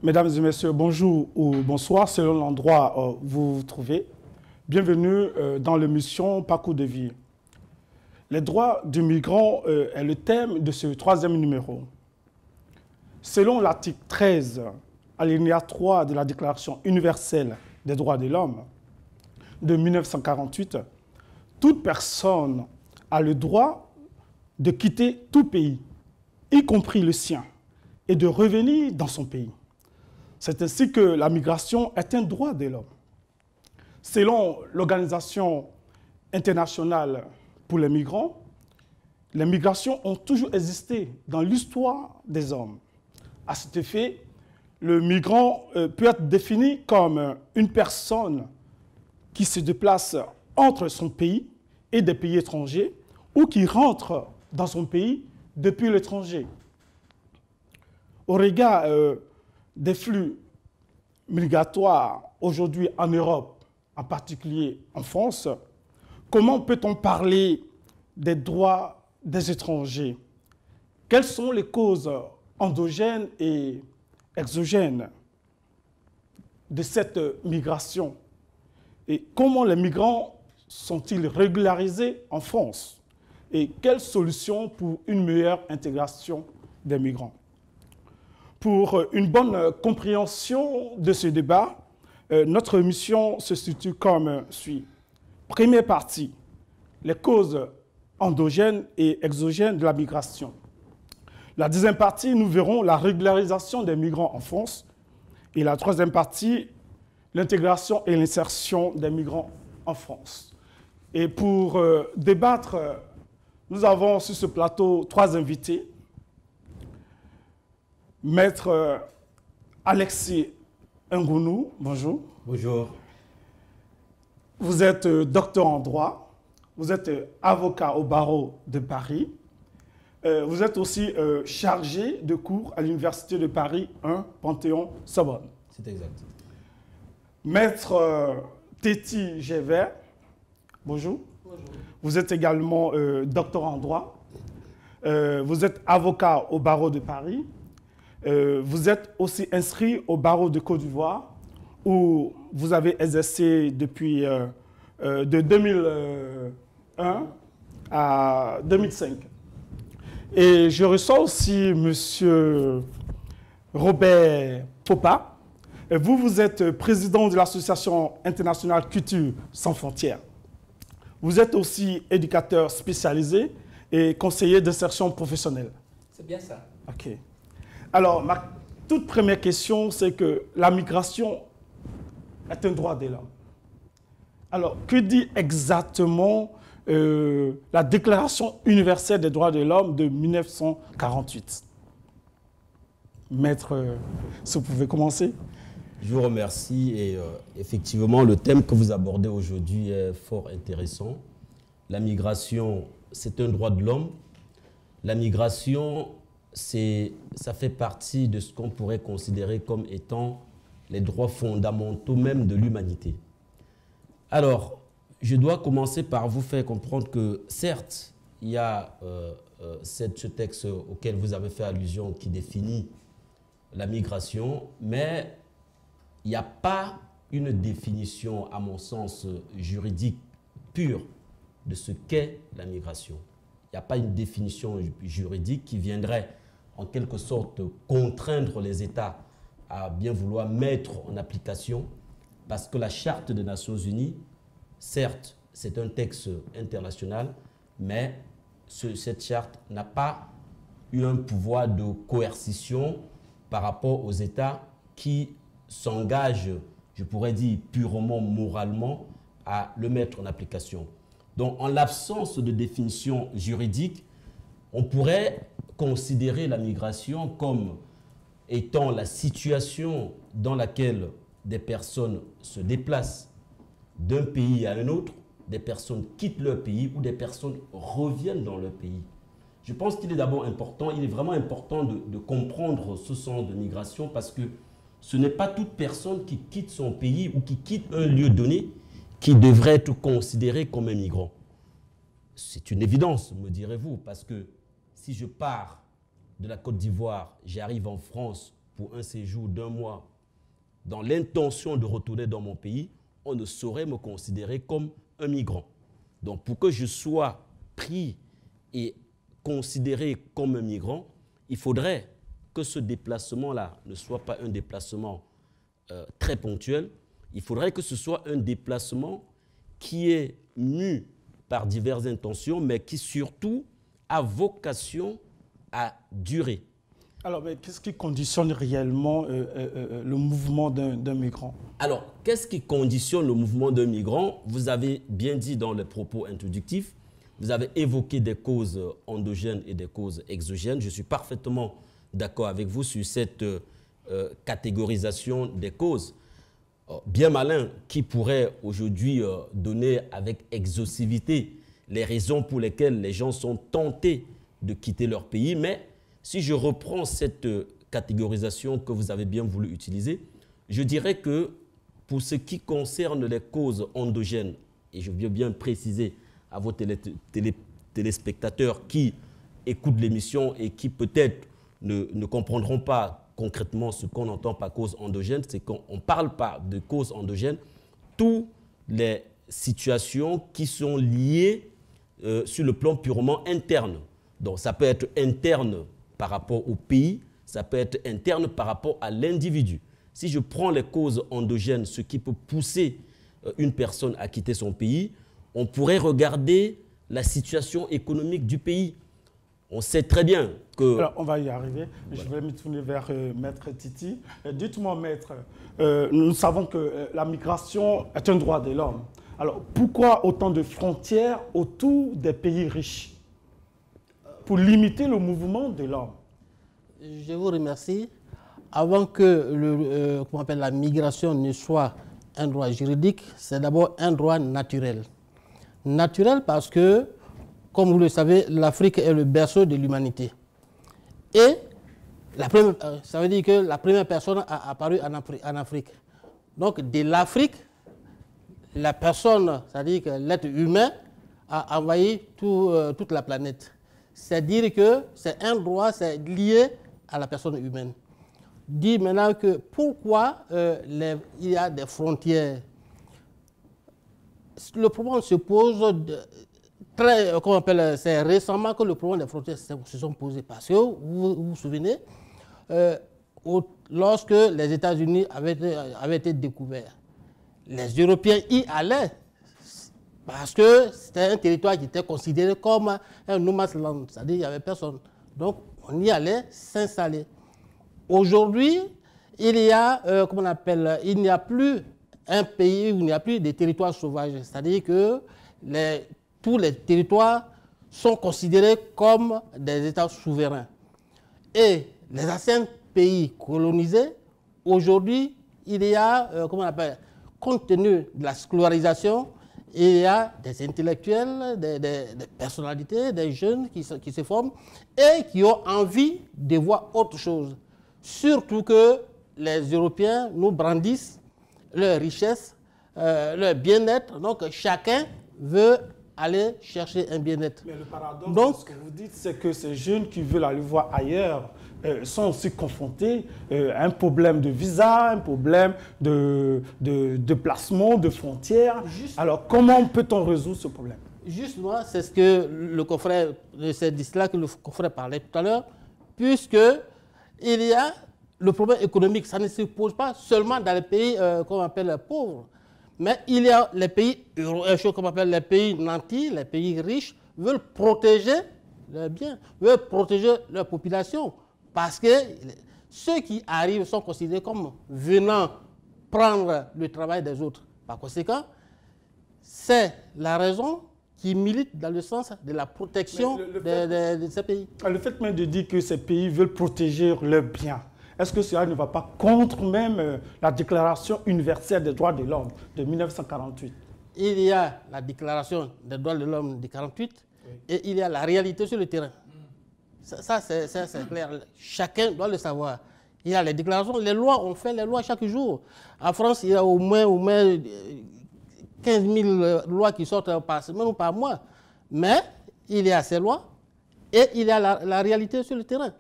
Mesdames et messieurs, bonjour ou bonsoir, selon l'endroit où vous vous trouvez. Bienvenue dans l'émission Parcours de vie. Les droits du migrant est le thème de ce troisième numéro. Selon l'article 13, alinéa 3 de la Déclaration universelle des droits de l'homme de 1948, toute personne a le droit de quitter tout pays, y compris le sien, et de revenir dans son pays. C'est ainsi que la migration est un droit de l'homme. Selon l'Organisation internationale pour les migrations ont toujours existé dans l'histoire des hommes. À cet effet, le migrant peut être défini comme une personne qui se déplace entre son pays et des pays étrangers ou qui rentre dans son pays depuis l'étranger. Au regard des flux migratoires aujourd'hui en Europe, en particulier en France, comment peut-on parler des droits des étrangers? Quelles sont les causes endogènes et exogènes de cette migration? Et comment les migrants sont-ils régularisés en France? Et quelles solutions pour une meilleure intégration des migrants? Pour une bonne compréhension de ce débat, notre émission se situe comme suit. Première partie, les causes endogènes et exogènes de la migration. La deuxième partie, nous verrons la régularisation des migrants en France. Et la troisième partie, l'intégration et l'insertion des migrants en France. Et pour débattre, nous avons sur ce plateau trois invités. Maître Alexis Ngounou, bonjour. Bonjour. Vous êtes docteur en droit, vous êtes avocat au barreau de Paris. Vous êtes aussi chargé de cours à l'Université de Paris 1, Panthéon-Sorbonne. C'est exact. Maître Téti Gévert, bonjour. Bonjour. Vous êtes également docteur en droit. Vous êtes avocat au barreau de Paris. Vous êtes aussi inscrit au barreau de Côte d'Ivoire, où vous avez exercé depuis de 2001 à 2005. Et je reçois aussi M. Robert Popa. Vous êtes président de l'Association internationale Culture sans frontières. Vous êtes aussi éducateur spécialisé et conseiller d'insertion professionnelle. C'est bien ça. OK. Alors, ma toute première question, c'est que la migration est un droit de l'homme. Alors, que dit exactement la Déclaration universelle des droits de l'homme de 1948? Maître, si vous pouvez commencer. Je vous remercie et effectivement, le thème que vous abordez aujourd'hui est fort intéressant. La migration, c'est un droit de l'homme. La migration, ça fait partie de ce qu'on pourrait considérer comme étant les droits fondamentaux même de l'humanité. Alors, je dois commencer par vous faire comprendre que certes, il y a ce texte auquel vous avez fait allusion qui définit la migration, mais il n'y a pas une définition, à mon sens, juridique pure de ce qu'est la migration. Il n'y a pas une définition juridique qui viendrait en quelque sorte contraindre les États à bien vouloir mettre en application, parce que la Charte des Nations Unies, certes, c'est un texte international, mais cette charte n'a pas eu un pouvoir de coercition par rapport aux États qui s'engagent, je pourrais dire purement moralement, à le mettre en application. Donc, en l'absence de définition juridique, on pourrait considérer la migration comme étant la situation dans laquelle des personnes se déplacent d'un pays à un autre, des personnes quittent leur pays ou des personnes reviennent dans leur pays. Je pense qu'il est d'abord important, il est vraiment important de comprendre ce sens de migration parce que ce n'est pas toute personne qui quitte son pays ou qui quitte un lieu donné qui devrait être considérée comme un migrant. C'est une évidence, me direz-vous, parce que si je pars de la Côte d'Ivoire, j'arrive en France pour un séjour d'1 mois dans l'intention de retourner dans mon pays, on ne saurait me considérer comme un migrant. Donc pour que je sois pris et considéré comme un migrant, il faudrait que ce déplacement-là ne soit pas un déplacement très ponctuel. Il faudrait que ce soit un déplacement qui est mu par diverses intentions, mais qui surtout a vocation à durer. Alors, qu'est-ce qui conditionne réellement le mouvement d'un migrant? Alors, qu'est-ce qui conditionne le mouvement d'un migrant? Vous avez bien dit dans les propos introductifs, vous avez évoqué des causes endogènes et des causes exogènes. Je suis parfaitement d'accord avec vous sur cette catégorisation des causes. Bien malin qui pourrait aujourd'hui donner avec exhaustivité les raisons pour lesquelles les gens sont tentés de quitter leur pays. Mais si je reprends cette catégorisation que vous avez bien voulu utiliser, je dirais que pour ce qui concerne les causes endogènes, et je veux bien préciser à vos téléspectateurs qui écoutent l'émission et qui peut-être ne comprendront pas concrètement ce qu'on entend par cause endogène, c'est qu'on ne parle pas de cause endogène, toutes les situations qui sont liées sur le plan purement interne. Donc ça peut être interne par rapport au pays, ça peut être interne par rapport à l'individu. Si je prends les causes endogènes, ce qui peut pousser une personne à quitter son pays, on pourrait regarder la situation économique du pays. On sait très bien que... Alors, on va y arriver. Voilà. Je vais me tourner vers Maître Titi. Dites-moi, Maître, nous savons que la migration est un droit de l'homme. Alors, pourquoi autant de frontières autour des pays riches pour limiter le mouvement de l'homme? Je vous remercie. Avant que la migration ne soit un droit juridique, c'est d'abord un droit naturel. Naturel parce que, comme vous le savez, l'Afrique est le berceau de l'humanité. Et ça veut dire que la première personne a apparu en Afrique. Donc, de l'Afrique, la personne, c'est-à-dire que l'être humain, a envahi toute la planète. C'est-à-dire que c'est un droit, c'est lié à la personne humaine. Dit maintenant que pourquoi il y a des frontières. Le problème se pose c'est récemment que le problème des frontières se sont posés. Parce que vous vous souvenez, lorsque les États-Unis avaient été découverts, les Européens y allaient parce que c'était un territoire qui était considéré comme un no man's land, c'est-à-dire qu'il n'y avait personne. Donc on y allait s'installer. Aujourd'hui, il n'y a plus un pays où il n'y a plus de territoires sauvages. C'est-à-dire que tous les territoires sont considérés comme des États souverains. Et les anciens pays colonisés, aujourd'hui, il y a, compte tenu de la scolarisation, il y a des intellectuels, des personnalités, des jeunes qui se forment et qui ont envie de voir autre chose. Surtout que les Européens nous brandissent leur richesse, leur bien-être. Donc chacun veut aller chercher un bien-être. Mais le paradoxe de ce que vous dites, c'est que ces jeunes qui veulent aller voir ailleurs sont aussi confrontés à un problème de visa, un problème de placement, de frontières. Alors comment peut-on résoudre ce problème? Justement, c'est ce que le confrère, c'est de cela que le confrère parlait tout à l'heure, puisque il y a le problème économique. Ça ne se pose pas seulement dans les pays qu'on appelle pauvres, mais il y a les pays, qu'on appelle les pays nantis, les pays riches, veulent protéger leurs biens, veulent protéger leur population, parce que ceux qui arrivent sont considérés comme venant prendre le travail des autres. Par conséquent, c'est la raison qui milite dans le sens de la protection de ces pays. Le fait même de dire que ces pays veulent protéger leurs biens, est-ce que cela ne va pas contre même la Déclaration universelle des droits de l'homme de 1948? Il y a la Déclaration des droits de l'homme de 1948 et il y a la réalité sur le terrain. Ça c'est clair. Chacun doit le savoir. Il y a les déclarations, les lois, on fait les lois chaque jour. En France, il y a au moins 15 000 lois qui sortent par semaine ou par mois. Mais il y a ces lois et il y a la réalité sur le terrain.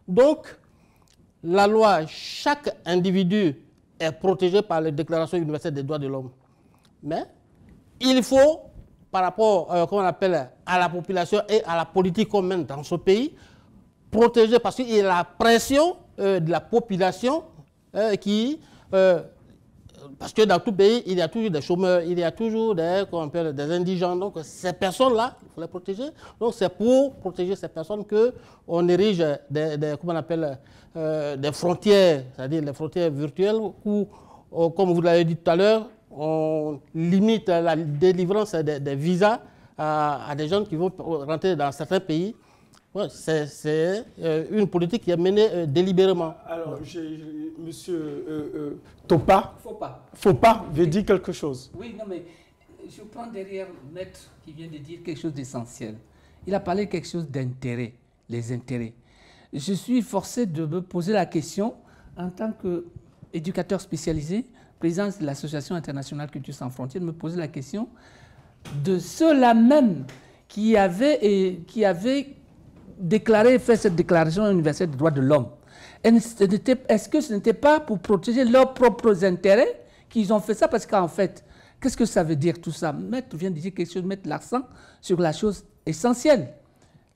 Donc, la loi, chaque individu est protégé par la Déclaration universelle des droits de l'homme. Mais il faut, par rapport comment on appelle, à la population et à la politique qu'on mène dans ce pays, protéger parce qu'il y a la pression de la population parce que dans tout pays, il y a toujours des chômeurs, il y a toujours des indigents. Donc, ces personnes-là, il faut les protéger. Donc, c'est pour protéger ces personnes qu'on érige des frontières, c'est-à-dire les frontières virtuelles, où, comme vous l'avez dit tout à l'heure, on limite la délivrance des visas à des gens qui vont rentrer dans certains pays. Ouais, c'est une politique qui est menée délibérément. Alors, monsieur Topa, Fopa veut dire quelque chose. Oui, non, mais je prends derrière Maître qui vient de dire quelque chose d'essentiel. Il a parlé de quelque chose d'intérêt, les intérêts. Je suis forcé de me poser la question, en tant qu'éducateur spécialisé, président de l'Association internationale Culture sans frontières, de me poser la question de ceux-là même qui avaient fait cette déclaration universelle des droits de l'homme. Est-ce que ce n'était pas pour protéger leurs propres intérêts qu'ils ont fait ça? Parce qu'en fait, qu'est-ce que ça veut dire tout ça? Maître vient de dire quelque chose, mettre l'accent sur la chose essentielle.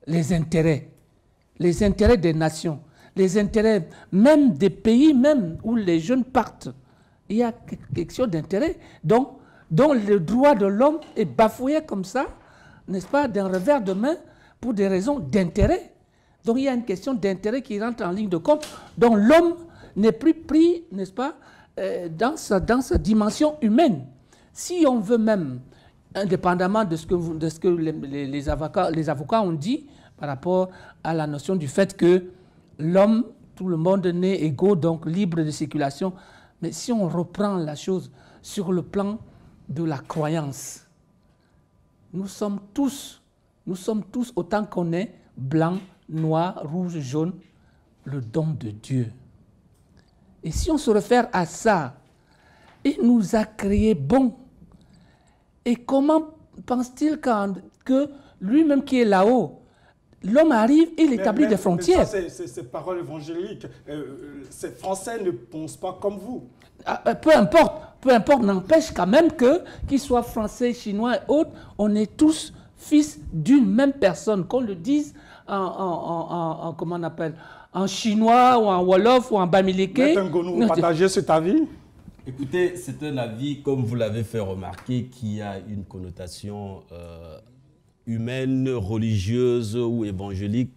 Les intérêts des nations, les intérêts même des pays même où les jeunes partent. Il y a quelque chose d'intérêt. Donc, dont le droit de l'homme est bafoué comme ça, n'est-ce pas, d'un revers de main, pour des raisons d'intérêt. Donc il y a une question d'intérêt qui rentre en ligne de compte, dont l'homme n'est plus pris, n'est-ce pas, dans sa dimension humaine. Si on veut même, indépendamment de ce que les avocats ont dit par rapport à la notion du fait que l'homme, tout le monde est né égaux, donc libre de circulation, mais si on reprend la chose sur le plan de la croyance, nous sommes tous, autant qu'on est, blanc, noir, rouge, jaune, le don de Dieu. Et si on se réfère à ça, il nous a créés bons. Et comment pense-t-il que lui-même qui est là-haut, l'homme arrive, il établit des frontières? C'est parole évangélique. Ces Français ne pensent pas comme vous. Peu importe, n'empêche quand même qu'ils soient français, chinois et autres, on est tous fils d'une même personne, qu'on le dise comment on appelle, en chinois ou en wolof ou en bamileke. Vous partagez cet avis? Écoutez, c'est un avis, comme vous l'avez fait remarquer, qui a une connotation humaine, religieuse ou évangélique.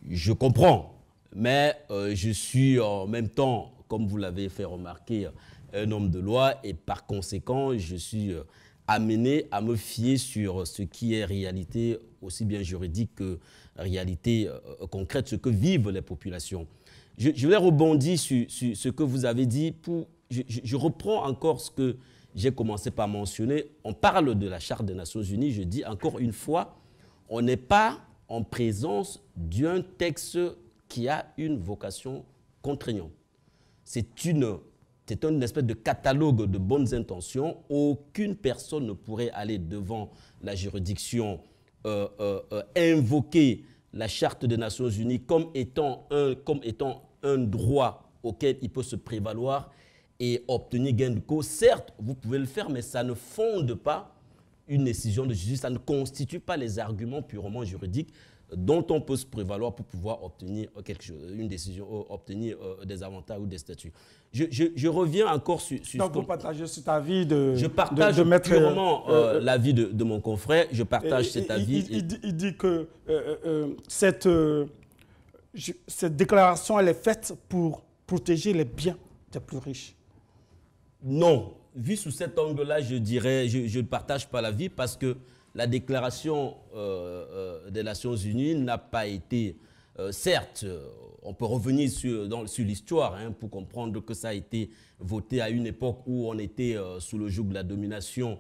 Je comprends, mais je suis en même temps, comme vous l'avez fait remarquer, un homme de loi et par conséquent, je suis amené à me fier sur ce qui est réalité aussi bien juridique que réalité concrète, ce que vivent les populations. Je vais rebondir sur ce que vous avez dit. Je reprends encore ce que j'ai commencé par mentionner. On parle de la Charte des Nations Unies. Je dis encore une fois, on n'est pas en présence d'un texte qui a une vocation contraignante. C'est une espèce de catalogue de bonnes intentions. Aucune personne ne pourrait aller devant la juridiction invoquer la Charte des Nations Unies comme étant un droit auquel il peut se prévaloir et obtenir gain de cause. Certes, vous pouvez le faire, mais ça ne fonde pas une décision de justice. Ça ne constitue pas les arguments purement juridiques dont on peut se prévaloir pour pouvoir obtenir quelque chose, une décision, obtenir des avantages ou des statuts. Je reviens encore sur donc vous partagez cet avis de Je partage mettre, purement l'avis de mon confrère. Je partage cet avis. Il dit que cette déclaration, elle est faite pour protéger les biens des plus riches. Non. Vu sous cet angle-là, je dirais, je ne partage pas l'avis parce que la déclaration des Nations Unies n'a pas été, certes, on peut revenir sur l'histoire pour comprendre que ça a été voté à une époque où on était sous le joug de la domination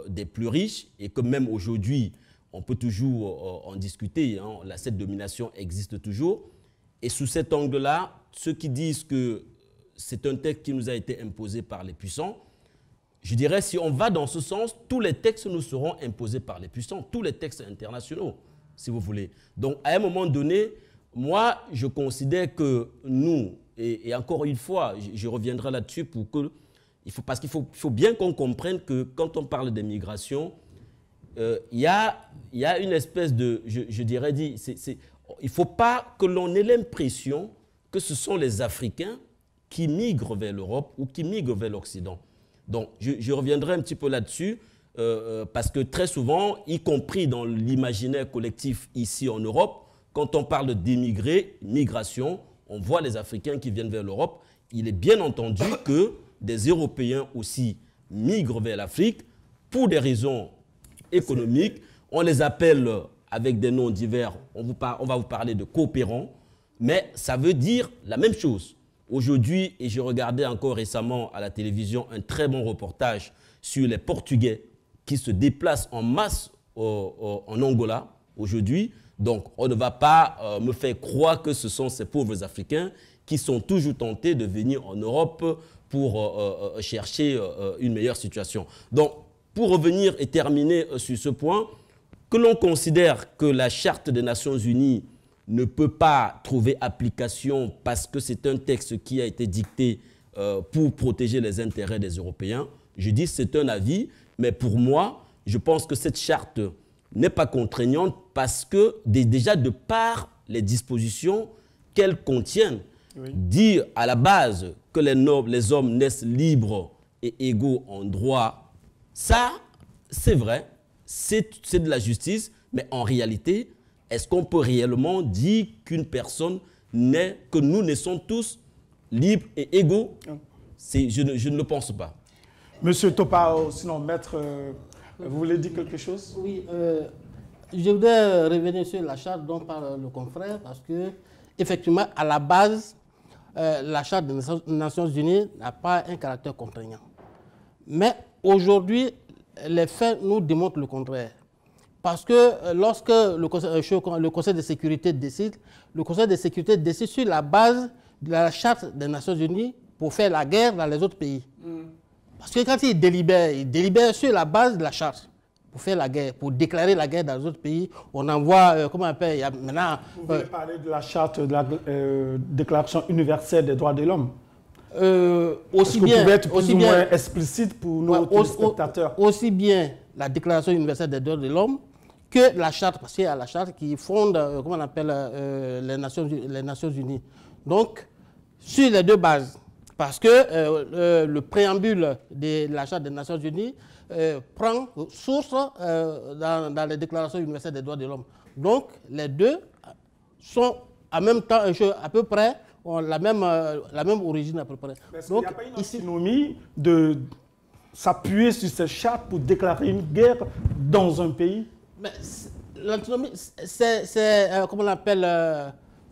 des plus riches et que même aujourd'hui, on peut toujours en discuter. Cette domination existe toujours. Et sous cet angle-là, ceux qui disent que c'est un texte qui nous a été imposé par les puissants, je dirais, si on va dans ce sens, tous les textes nous seront imposés par les puissants, tous les textes internationaux, si vous voulez. Donc, à un moment donné, moi, je considère que nous, et encore une fois, je reviendrai là-dessus parce qu'il faut bien qu'on comprenne que quand on parle des migrations, il y a une espèce de, je dirais, il ne faut pas que l'on ait l'impression que ce sont les Africains qui migrent vers l'Europe ou qui migrent vers l'Occident. Donc, je reviendrai un petit peu là-dessus, parce que très souvent, y compris dans l'imaginaire collectif ici en Europe, quand on parle d'émigrer, migration, on voit les Africains qui viennent vers l'Europe. Il est bien entendu que des Européens aussi migrent vers l'Afrique pour des raisons économiques. On les appelle avec des noms divers, on va vous parler de coopérants, mais ça veut dire la même chose. Aujourd'hui, et je regardais encore récemment à la télévision un très bon reportage sur les Portugais qui se déplacent en masse en Angola aujourd'hui. Donc, on ne va pas me faire croire que ce sont ces pauvres Africains qui sont toujours tentés de venir en Europe pour chercher une meilleure situation. Donc, pour revenir et terminer sur ce point, que l'on considère que la Charte des Nations Unies ne peut pas trouver application parce que c'est un texte qui a été dicté pour protéger les intérêts des Européens, je dis c'est un avis, mais pour moi, je pense que cette charte n'est pas contraignante parce que déjà de par les dispositions qu'elle contient, dire à la base que les hommes naissent libres et égaux en droit, ça, c'est vrai, c'est de la justice, mais en réalité, est-ce qu'on peut réellement dire que nous naissons tous libres et égaux? Je ne le pense pas. Monsieur Topao, sinon, maître, vous voulez dire quelque chose? Oui, je voudrais revenir sur la charte dont parle le confrère, parce que, effectivement, à la base, la charte des Nations Unies n'a pas un caractère contraignant. Mais aujourd'hui, les faits nous démontrent le contraire. Parce que lorsque le Conseil de sécurité décide, le Conseil de sécurité décide sur la base de la charte des Nations Unies pour faire la guerre dans les autres pays. Parce que quand il délibère sur la base de la charte pour faire la guerre, pour déclarer la guerre dans les autres pays. On envoie, comment on appelle, il y a maintenant... Vous voulez parler de la charte de la Déclaration universelle des droits de l'homme? Aussi bien, vous pouvez être plus ou moins explicite pour nos téléspectateurs. Aussi bien la Déclaration universelle des droits de l'homme que la charte, parce qu'il y a la charte qui fonde, comment on appelle, les Nations Unies. Donc, sur les deux bases, parce que le préambule de la charte des Nations Unies prend source dans les déclarations universelles des droits de l'homme. Donc, les deux sont en même temps, à peu près, ont la même origine à peu près. Donc, il n'y a pas une antinomie de s'appuyer sur cette charte pour déclarer une guerre dans un pays? L'antinomie, c'est comment on appelle,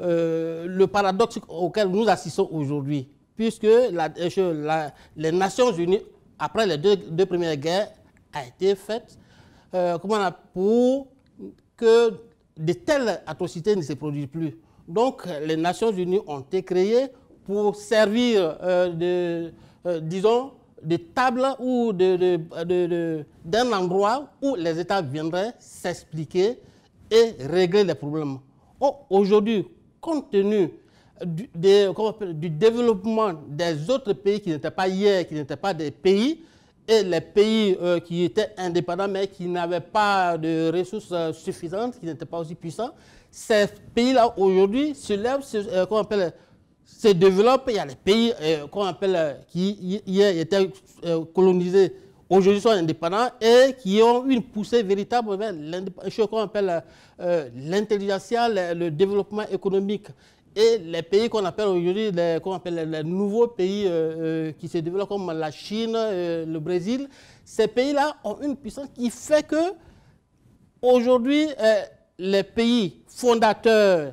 le paradoxe auquel nous assistons aujourd'hui, puisque les Nations Unies, après les deux premières guerres, a été faite pour que de telles atrocités ne se produisent plus. Donc, les Nations Unies ont été créées pour servir disons, de table ou d'un endroit où les États viendraient s'expliquer et régler les problèmes. Aujourd'hui, compte tenu du développement des autres pays qui n'étaient pas hier, qui n'étaient pas des pays, et les pays qui étaient indépendants mais qui n'avaient pas de ressources suffisantes, qui n'étaient pas aussi puissants, ces pays-là aujourd'hui se lèvent, se développent. Il y a les pays qui hier étaient colonisés, aujourd'hui sont indépendants et qui ont une poussée véritable vers l'intelligentsia, le développement économique. Et les pays qu'on appelle aujourd'hui les nouveaux pays qui se développent comme la Chine, le Brésil, ces pays-là ont une puissance qui fait que aujourd'hui les pays fondateurs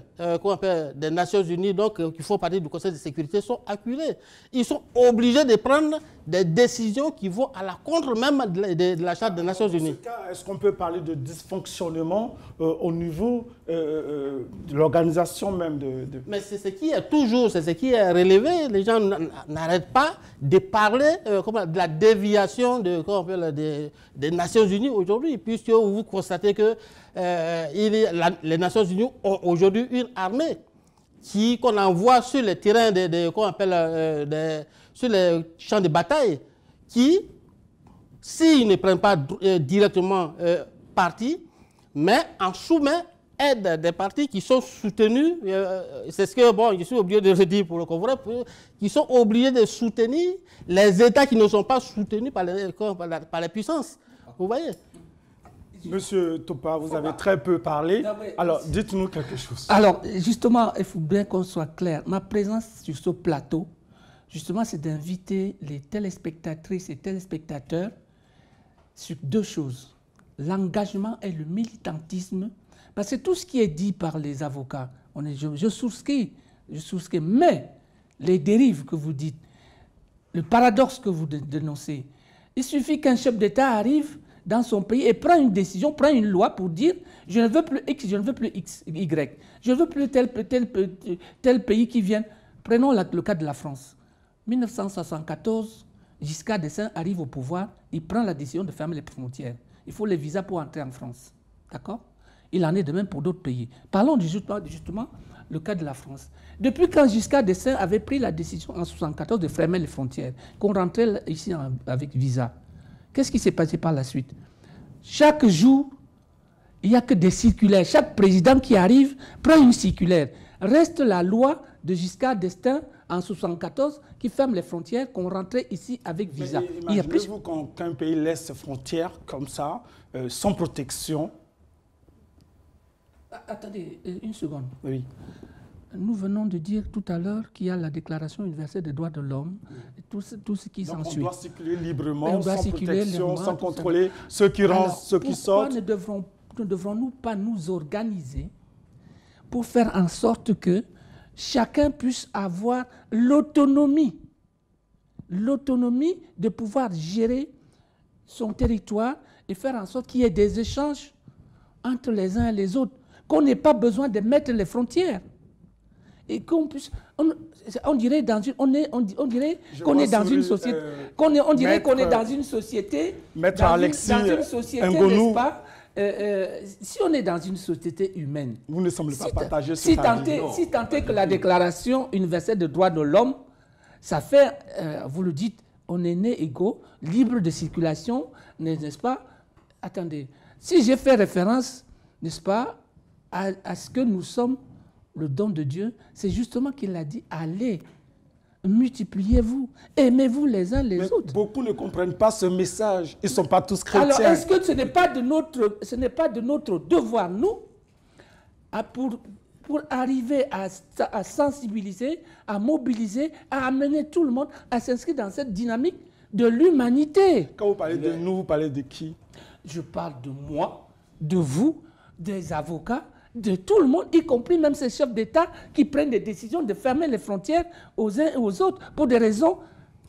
des Nations Unies, donc qui font partie du Conseil de sécurité, sont acculés. Ils sont obligés de prendre des décisions qui vont à la contre même de la Charte des Nations Unies. Est-ce qu'on peut parler de dysfonctionnement au niveau de l'organisation même Mais c'est ce qui est toujours, c'est ce qui est relevé. Les gens n'arrêtent pas de parler de la déviation des Nations Unies aujourd'hui, puisque vous constatez que les Nations Unies ont aujourd'hui une armée. qu'on envoie sur les terrains, qu'on appelle, sur les champs de bataille, qui, s'ils ne prennent pas directement parti, mais en sous-main, aident des partis qui sont soutenus, c'est ce que, bon, je suis obligé de le dire pour le confrère, qui sont obligés de soutenir les États qui ne sont pas soutenus par les puissances. Vous voyez? Monsieur Topa, vous avez très peu parlé. Alors, dites-nous quelque chose. Alors, justement, il faut bien qu'on soit clair. Ma présence sur ce plateau, justement, c'est d'inviter les téléspectatrices et téléspectateurs sur deux choses. L'engagement et le militantisme. Parce que tout ce qui est dit par les avocats, je souscris, mais les dérives que vous dites, le paradoxe que vous dénoncez, il suffit qu'un chef d'État arrive dans son pays et prend une décision, prend une loi pour dire « je ne veux plus X, je ne veux plus Y, je ne veux plus tel pays qui vienne ». Prenons le cas de la France. 1974, Giscard d'Estaing arrive au pouvoir, il prend la décision de fermer les frontières. Il faut les visas pour entrer en France. D'accord ? Il en est de même pour d'autres pays. Parlons justement le cas de la France. Depuis quand Giscard d'Estaing avait pris la décision en 1974 de fermer les frontières, qu'on rentrait ici avec visa, qu'est-ce qui s'est passé par la suite? Chaque jour, il n'y a que des circulaires. Chaque président qui arrive prend une circulaire. Reste la loi de Giscard d'Estaing en 1974 qui ferme les frontières, qu'on rentrait ici avec visa. Imaginez-vous qu'un pays laisse ses frontières comme ça, sans protection. Attendez, une seconde. Oui. Nous venons de dire tout à l'heure qu'il y a la Déclaration universelle des droits de l'homme, tout ce qui s'ensuit. On doit circuler librement, sans protection, sans contrôler ceux qui rentrent, ceux qui sortent. Pourquoi ne devrons-nous pas nous organiser pour faire en sorte que chacun puisse avoir l'autonomie de pouvoir gérer son territoire et faire en sorte qu'il y ait des échanges entre les uns et les autres, qu'on n'ait pas besoin de mettre les frontières. Et qu'on puisse, on dirait qu'on est dans une société, on dirait qu'on est dans une société, Maître Alexis Ngonou, n'est-ce pas? Si on est dans une société humaine, vous ne semblez pas partager ce avis. Si tant est que la Déclaration universelle des droits de l'homme, ça fait, vous le dites, on est nés égaux, libres de circulation, n'est-ce pas? Attendez, si j'ai fait référence, n'est-ce pas, à ce que nous sommes, le don de Dieu, c'est justement qu'il a dit, allez, multipliez-vous, aimez-vous les uns les autres. Beaucoup ne comprennent pas ce message, ils ne sont pas tous chrétiens. Alors, est-ce que ce n'est pas de notre devoir, nous, pour arriver à sensibiliser, à mobiliser, à amener tout le monde à s'inscrire dans cette dynamique de l'humanité? Quand vous parlez de nous, vous parlez de qui? Je parle de moi, de vous, des avocats, de tout le monde, y compris même ces chefs d'État qui prennent des décisions de fermer les frontières aux uns et aux autres pour des raisons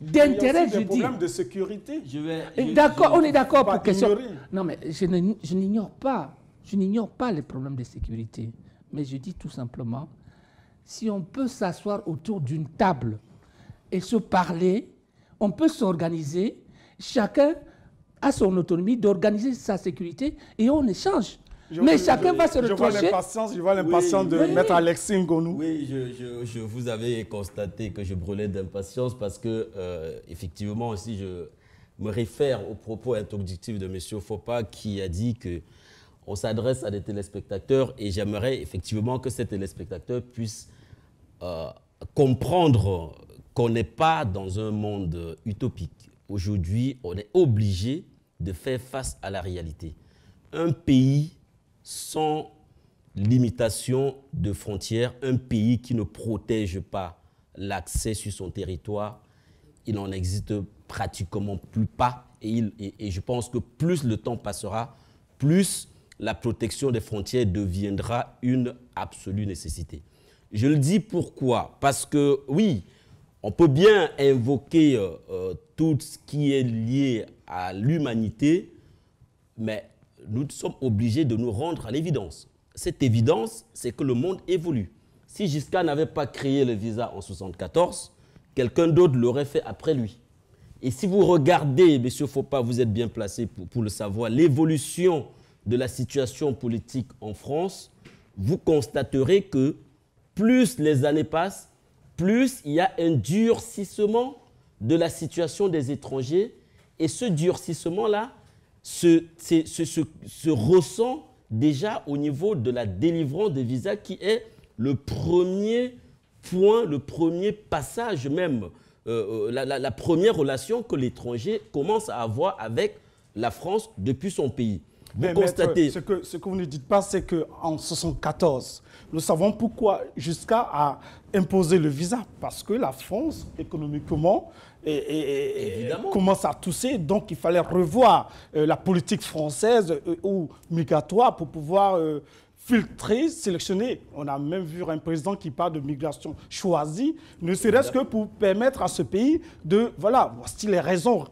d'intérêt, je dis. Il y a aussi des problèmes de sécurité. D'accord, on est d'accord pour question. Non, mais je n'ignore pas les problèmes de sécurité. Mais je dis tout simplement, si on peut s'asseoir autour d'une table et se parler, on peut s'organiser, chacun a son autonomie d'organiser sa sécurité et on échange. Mais chacun va se retrouver. Je vois l'impatience de Maître Alexis Ngonou. Oui, je vous avais constaté que je brûlais d'impatience parce que, effectivement, si je me réfère aux propos introductifs de M. Fopa qui a dit qu'on s'adresse à des téléspectateurs et j'aimerais effectivement que ces téléspectateurs puissent comprendre qu'on n'est pas dans un monde utopique. Aujourd'hui, on est obligé de faire face à la réalité. Un pays sans limitation de frontières, un pays qui ne protège pas l'accès sur son territoire, il n'en existe pratiquement plus pas. Et je pense que plus le temps passera, plus la protection des frontières deviendra une absolue nécessité. Je le dis pourquoi? Parce que oui, on peut bien invoquer tout ce qui est lié à l'humanité, mais nous sommes obligés de nous rendre à l'évidence. Cette évidence, c'est que le monde évolue. Si Giscard n'avait pas créé le visa en 1974, quelqu'un d'autre l'aurait fait après lui. Et si vous regardez, M. Fopa, vous êtes bien placé pour le savoir, l'évolution de la situation politique en France, vous constaterez que plus les années passent, plus il y a un durcissement de la situation des étrangers. Et ce durcissement-là se ressent déjà au niveau de la délivrance des visas, qui est le premier point, le premier passage même, la première relation que l'étranger commence à avoir avec la France depuis son pays. Vous constatez... Maître, ce que vous ne dites pas, c'est qu'en 1974, nous savons pourquoi jusqu'à imposer le visa. Parce que la France, économiquement, commence à tousser. Donc, il fallait revoir la politique française ou migratoire pour pouvoir filtrer, sélectionner. On a même vu un président qui parle de migration choisie, ne serait-ce que pour permettre à ce pays de... Voilà, voici les raisons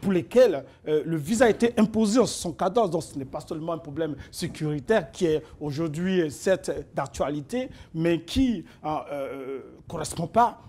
pour lesquels le visa a été imposé en 1974. Donc ce n'est pas seulement un problème sécuritaire qui est aujourd'hui certes d'actualité, mais qui ne correspond pas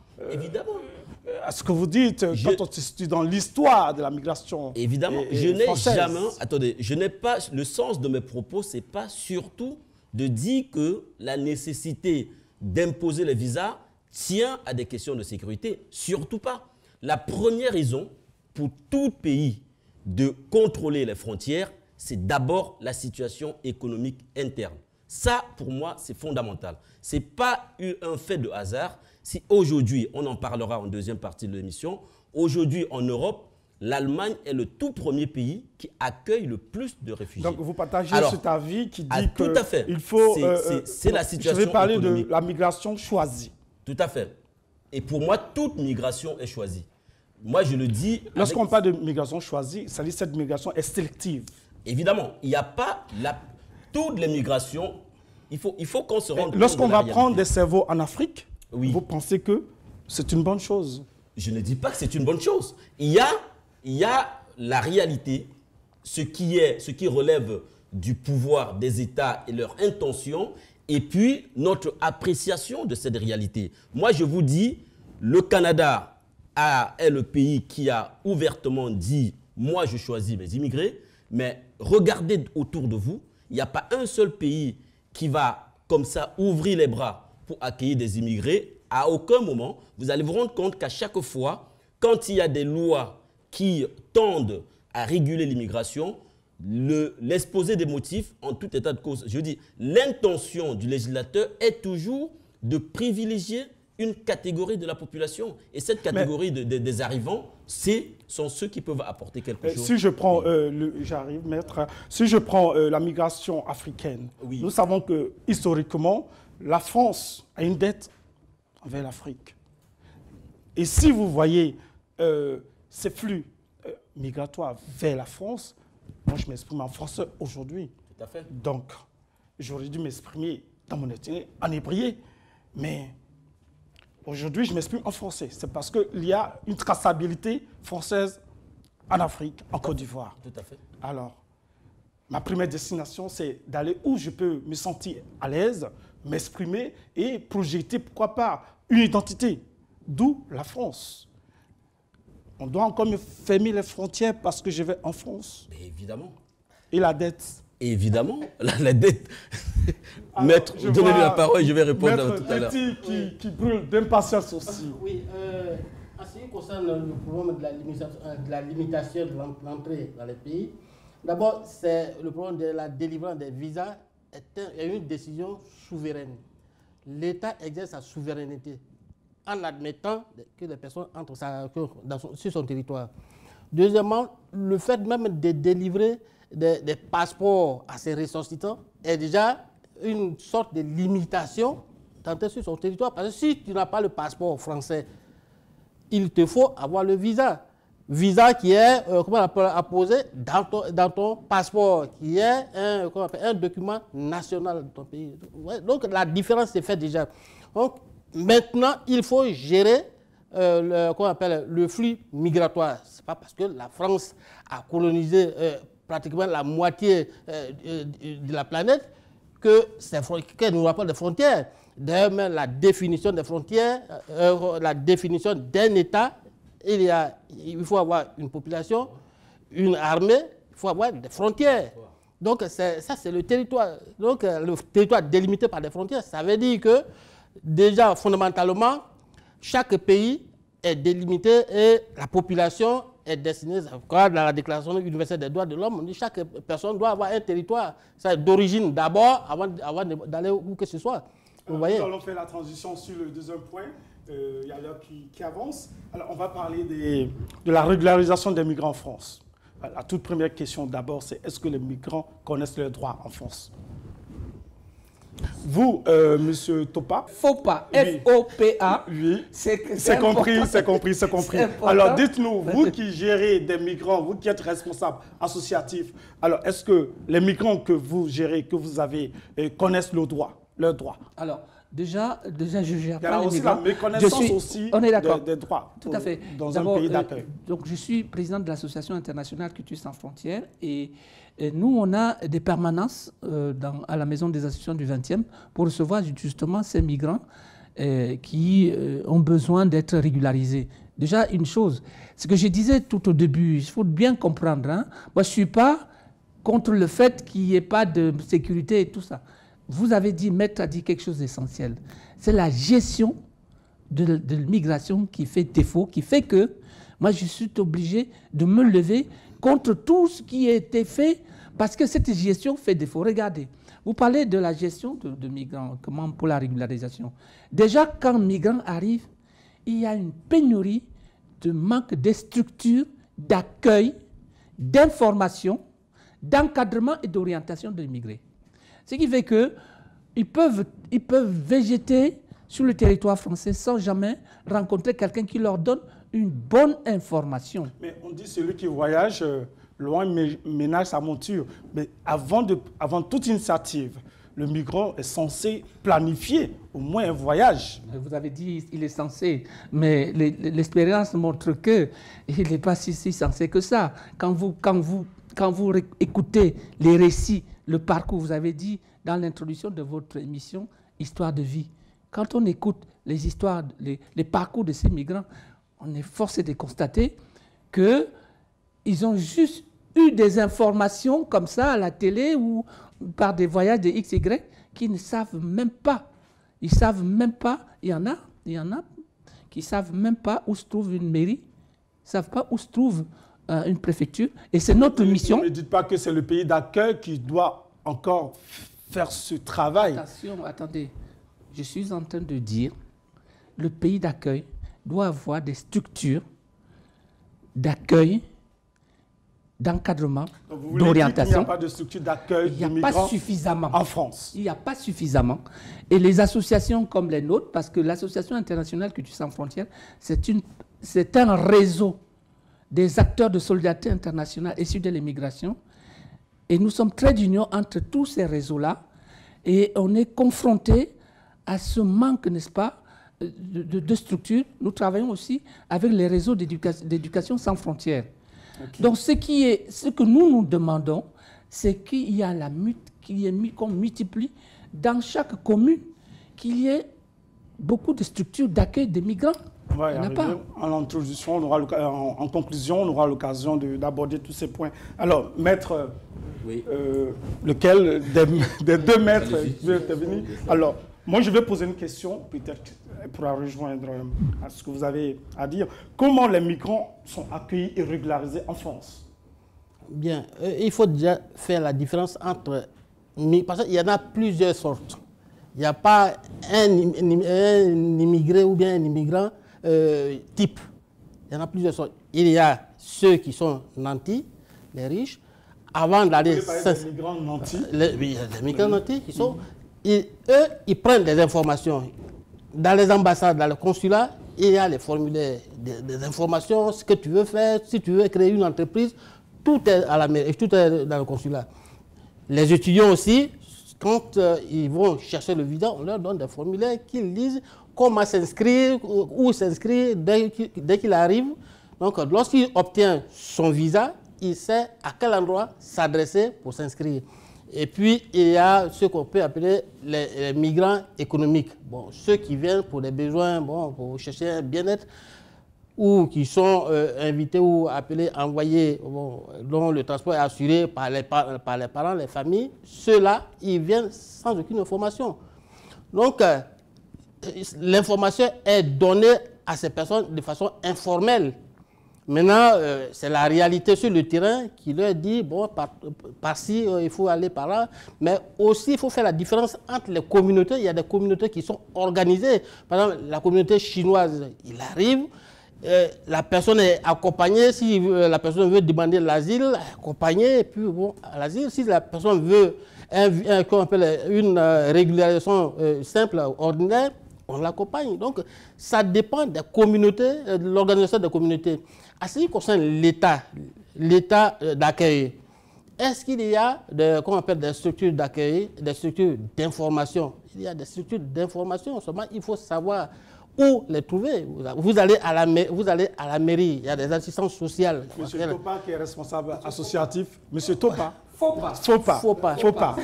à ce que vous dites quand on se situe dans l'histoire de la migration. Évidemment, je n'ai jamais... Attendez, je n'ai pas... Le sens de mes propos, ce n'est pas surtout de dire que la nécessité d'imposer les visas tient à des questions de sécurité. Surtout pas. La première raison pour tout pays de contrôler les frontières, c'est d'abord la situation économique interne. Ça, pour moi, c'est fondamental. Ce n'est pas un fait de hasard. Si aujourd'hui, on en parlera en deuxième partie de l'émission, aujourd'hui en Europe, l'Allemagne est le tout premier pays qui accueille le plus de réfugiés. Donc vous partagez cet avis qui dit qu'il faut... C'est la situation je vais parler économique. de la migration choisie. Tout à fait. Et pour moi, toute migration est choisie. Moi, je le dis... Lorsqu'on parle de migration choisie, ça dit que cette migration est sélective. Évidemment, il n'y a pas... Toutes les migrations, il faut qu'on se rende compte. Lorsqu'on va prendre des cerveaux en Afrique, oui, vous pensez que c'est une bonne chose? Je ne dis pas que c'est une bonne chose. Il y a la réalité, ce qui relève du pouvoir des États et leur intention, et puis notre appréciation de cette réalité. Moi, je vous dis, le Canada est le pays qui a ouvertement dit « moi, je choisis mes immigrés », mais regardez autour de vous, il n'y a pas un seul pays qui va comme ça ouvrir les bras pour accueillir des immigrés. À aucun moment, vous allez vous rendre compte qu'à chaque fois, quand il y a des lois qui tendent à réguler l'immigration, l'exposé des motifs, en tout état de cause, je dis, l'intention du législateur est toujours de privilégier une catégorie de la population. Et cette catégorie des arrivants, sont ceux qui peuvent apporter quelque chose. Si je prends, j'arrive, maître, si je prends la migration africaine, oui, nous savons que historiquement, la France a une dette envers l'Afrique. Et si vous voyez ces flux migratoires vers la France, moi je m'exprime en français aujourd'hui. Tout à fait. Donc, j'aurais dû m'exprimer dans mon ethnie en hébreu, mais aujourd'hui je m'exprime en français. C'est parce qu'il y a une traçabilité française en Afrique, en Côte d'Ivoire. Tout à fait. Alors, ma première destination, c'est d'aller où je peux me sentir à l'aise, m'exprimer et projeter, pourquoi pas, une identité. D'où la France. On doit encore me fermer les frontières parce que je vais en France. Mais évidemment. Et la dette. Évidemment, la dette. Alors, maître, donnez-lui la parole, je vais répondre tout à l'heure. Qui brûle d'impatience aussi. Oui, en ce qui concerne le problème de la limitation de l'entrée dans les pays, d'abord, c'est le problème de la délivrance des visas est une décision souveraine. L'État exerce sa souveraineté en admettant que les personnes entrent sur son territoire. Deuxièmement, le fait même de délivrer des passeports à ses ressortissants est déjà une sorte de limitation d'entrer sur son territoire. Parce que si tu n'as pas le passeport français, il te faut avoir le visa. Visa qui est apposé dans ton passeport, qui est un document national de ton pays. Ouais, donc la différence s'est faite déjà. Donc maintenant, il faut gérer le flux migratoire. Ce n'est pas parce que la France a colonisé pratiquement la moitié de la planète que nous n'avons pas de frontières. D'ailleurs, même la définition des frontières, la définition d'un État, il faut avoir une population, une armée, il faut avoir des frontières. Donc ça, c'est le territoire. Donc le territoire délimité par des frontières, ça veut dire que déjà, fondamentalement, chaque pays est délimité et la population est destinée, dans la Déclaration universelle des droits de l'homme, on dit que chaque personne doit avoir un territoire d'origine d'abord, avant d'aller où que ce soit. Vous voyez? Nous allons faire la transition sur le deuxième point. Il y a l'heure qui avance. Alors, on va parler de la régularisation des migrants en France. La toute première question d'abord, c'est est-ce que les migrants connaissent leurs droits en France? Vous, Monsieur Topa. FOPA, Oui. F-O-P-A. Oui, c'est compris. Alors, dites-nous, Merci. vous qui gérez des migrants, vous qui êtes responsable associatif, alors est-ce que les migrants que vous gérez, que vous avez, connaissent leurs droits? Alors, déjà, je gère Il y a pas les aussi migrants. la méconnaissance aussi on est d'accord. des droits Tout à fait. dans un pays d'accueil. Donc, je suis président de l'Association internationale Culture sans frontières et nous, on a des permanences à la Maison des Associations du 20e pour recevoir justement ces migrants qui ont besoin d'être régularisés. Déjà, une chose, ce que je disais tout au début, il faut bien comprendre. Hein, moi, je ne suis pas contre le fait qu'il n'y ait pas de sécurité et tout ça. Vous avez dit, Maître a dit quelque chose d'essentiel. C'est la gestion de l'immigration qui fait défaut, qui fait que moi, je suis obligé de me lever contre tout ce qui a été fait parce que cette gestion fait défaut. Regardez, vous parlez de la gestion de migrants, comment pour la régularisation. Déjà, quand un migrant arrive, il y a une pénurie de manque de structures, d'accueil, d'information, d'encadrement et d'orientation de l'immigré. Ce qui fait qu'ils peuvent végéter sur le territoire français sans jamais rencontrer quelqu'un qui leur donne une bonne information. Mais on dit celui qui voyage loin ménage sa monture. Mais avant toute initiative, le migrant est censé planifier au moins un voyage. Vous avez dit qu'il est censé, mais l'expérience montre qu'il n'est pas si censé que ça. Quand vous écoutez les récits, le parcours, vous avez dit dans l'introduction de votre émission, Histoire de vie, quand on écoute les histoires, les parcours de ces migrants, on est forcé de constater qu'ils ont juste eu des informations comme ça à la télé ou par des voyages de XY qui ne savent même pas. Ils ne savent même pas, il y en a qui ne savent même pas où se trouve une mairie, ils ne savent pas où se trouve une préfecture. Et c'est notre mission. Ne dites pas que c'est le pays d'accueil qui doit encore faire ce travail. Attention, attendez. Je suis en train de dire le pays d'accueil doit avoir des structures d'accueil, d'encadrement, d'orientation. Il n'y a pas de structure d'accueil de migrants en France. Il n'y a pas suffisamment. Et les associations comme les nôtres, parce que l'Association internationale Culture sans frontières, c'est un réseau des acteurs de solidarité internationale issus de l'immigration. Et nous sommes très d'union entre tous ces réseaux-là. Et on est confronté à ce manque, n'est-ce pas, de structures. Nous travaillons aussi avec les réseaux d'éducation sans frontières. Okay. Donc, ce que nous demandons, c'est qu'il y a qu'on multiplie dans chaque commune, qu'il y ait beaucoup de structures d'accueil des migrants. Ouais, en conclusion, on aura l'occasion d'aborder tous ces points. Alors, maître, oui. Lequel des deux maîtres veut intervenir? Alors, moi, je vais poser une question, peut-être pour rejoindre à ce que vous avez à dire. Comment les migrants sont accueillis et régularisés en France? Bien, il faut déjà faire la différence entre... Parce qu'il y en a plusieurs sortes. Il n'y a pas un immigré ou bien un immigrant type. Il y en a plusieurs sortes. Il y a ceux qui sont nantis, les riches. Avant d'aller... Les migrants nantis. Les migrants nantis qui sont... eux, ils prennent des informations. Dans les ambassades, dans le consulat, il y a les formulaires des informations, ce que tu veux faire, si tu veux créer une entreprise, tout est à la mairie, tout est dans le consulat. Les étudiants aussi, quand ils vont chercher le visa, on leur donne des formulaires qu'ils lisent, comment s'inscrire, où s'inscrire dès qu'il arrive. Donc, lorsqu'il obtient son visa, il sait à quel endroit s'adresser pour s'inscrire. Et puis, il y a ce qu'on peut appeler les migrants économiques. Bon, ceux qui viennent pour des besoins, bon, pour chercher un bien-être, ou qui sont invités ou appelés, envoyés, bon, dont le transport est assuré par les parents, les familles. Ceux-là, ils viennent sans aucune information. Donc, l'information est donnée à ces personnes de façon informelle. Maintenant, c'est la réalité sur le terrain qui leur dit, bon, par-ci, il faut aller par là. Mais aussi, il faut faire la différence entre les communautés. Il y a des communautés qui sont organisées. Par exemple, la communauté chinoise, il arrive, la personne est accompagnée. Si la personne veut demander l'asile, accompagnée, et puis bon, à l'asile. Si la personne veut une régularisation simple, ordinaire, on l'accompagne. Donc, ça dépend des communautés, de l'organisation des communautés. À ce qui concerne l'État d'accueil, est-ce qu'il y a des structures d'accueil, des structures d'information? Il y a des structures d'information, seulement il faut savoir où les trouver. Vous allez à la mairie, il y a des assistances sociales. Monsieur Topa qui est responsable associatif. Monsieur Topa. Faut pas.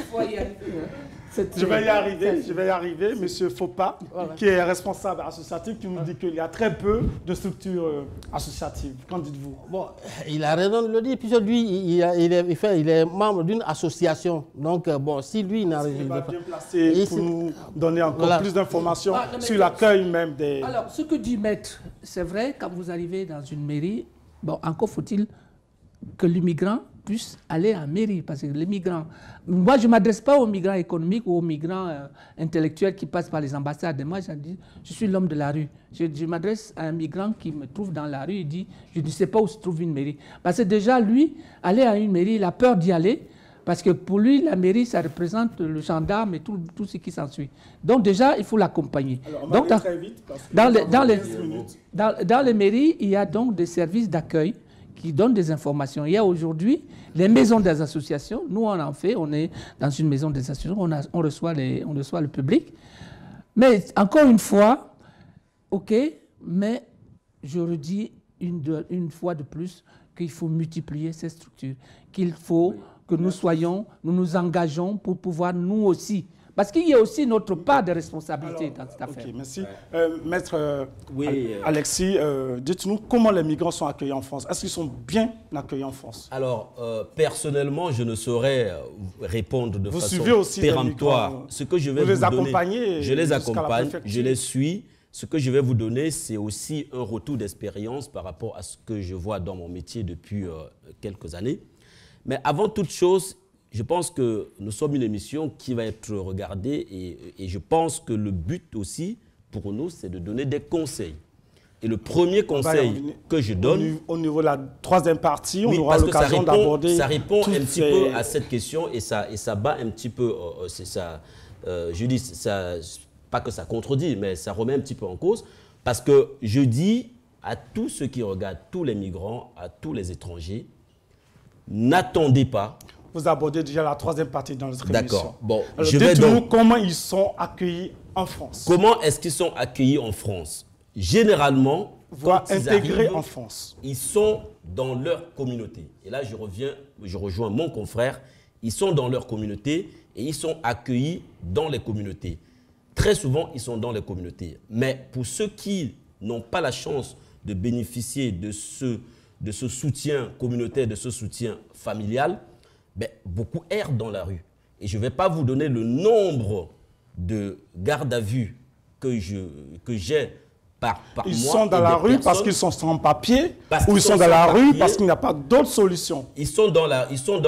Je vais y arriver. Monsieur Fopa, voilà, qui est responsable associatif, qui nous dit qu'il y a très peu de structures associatives. Qu'en dites-vous? Bon, il a raison de le dire, puisque lui, il est membre d'une association. Donc, bon, si lui n'arrive pas bien placé pour nous donner encore plus d'informations sur l'accueil même des... Alors, ce que dit Maître, c'est vrai, quand vous arrivez dans une mairie, bon, encore faut-il que l'immigrant puisse aller en mairie, parce que les migrants... Moi, je ne m'adresse pas aux migrants économiques ou aux migrants intellectuels qui passent par les ambassades. Moi, je suis l'homme de la rue. Je m'adresse à un migrant qui me trouve dans la rue et dit, je ne sais pas où se trouve une mairie. Parce que déjà, lui, aller à une mairie, il a peur d'y aller, parce que pour lui, la mairie, ça représente le gendarme et tout ce qui s'ensuit. Donc déjà, il faut l'accompagner. Donc, très vite, dans les mairies, il y a donc des services d'accueil qui donnent des informations. Il y a aujourd'hui les maisons des associations. Nous, on en fait. On est dans une maison des associations. On reçoit le public. Mais encore une fois, OK, mais je redis une fois de plus qu'il faut multiplier ces structures, qu'il faut que nous nous engageons pour pouvoir nous aussi. Parce qu'il y a aussi notre part de responsabilité dans cette affaire. Ok, merci. Maître Alexis, dites-nous comment les migrants sont accueillis en France. Est-ce qu'ils sont bien accueillis en France? Alors, personnellement, je ne saurais répondre de façon péremptoire. Ce que je vais vous donner, je les accompagne, je les suis. Ce que je vais vous donner, c'est aussi un retour d'expérience par rapport à ce que je vois dans mon métier depuis quelques années. Mais avant toute chose, je pense que nous sommes une émission qui va être regardée et je pense que le but aussi pour nous, c'est de donner des conseils. Et le premier conseil que je donne... Au niveau de la troisième partie, on aura l'occasion d'aborder... Ça répond un petit peu à cette question et ça bat un petit peu... je dis, ça, pas que ça contredit, mais ça remet un petit peu en cause. Parce que je dis à tous ceux qui regardent, tous les migrants, à tous les étrangers, n'attendez pas... Vous abordez déjà la troisième partie dans notre émission. D'accord. Bon, dites-nous comment ils sont accueillis en France. Comment est-ce qu'ils sont accueillis en France? Généralement, intégrés en France. Ils sont dans leur communauté. Et là, je rejoins mon confrère. Ils sont dans leur communauté et ils sont accueillis dans les communautés. Très souvent, ils sont dans les communautés. Mais pour ceux qui n'ont pas la chance de bénéficier de ce soutien communautaire, de ce soutien familial, beaucoup errent dans la rue. Et je ne vais pas vous donner le nombre de gardes à vue que j'ai par mois. Ils sont dans la rue parce qu'ils sont sans papier ou ils sont dans la rue parce qu'il n'y a pas d'autre solution? Ils sont dans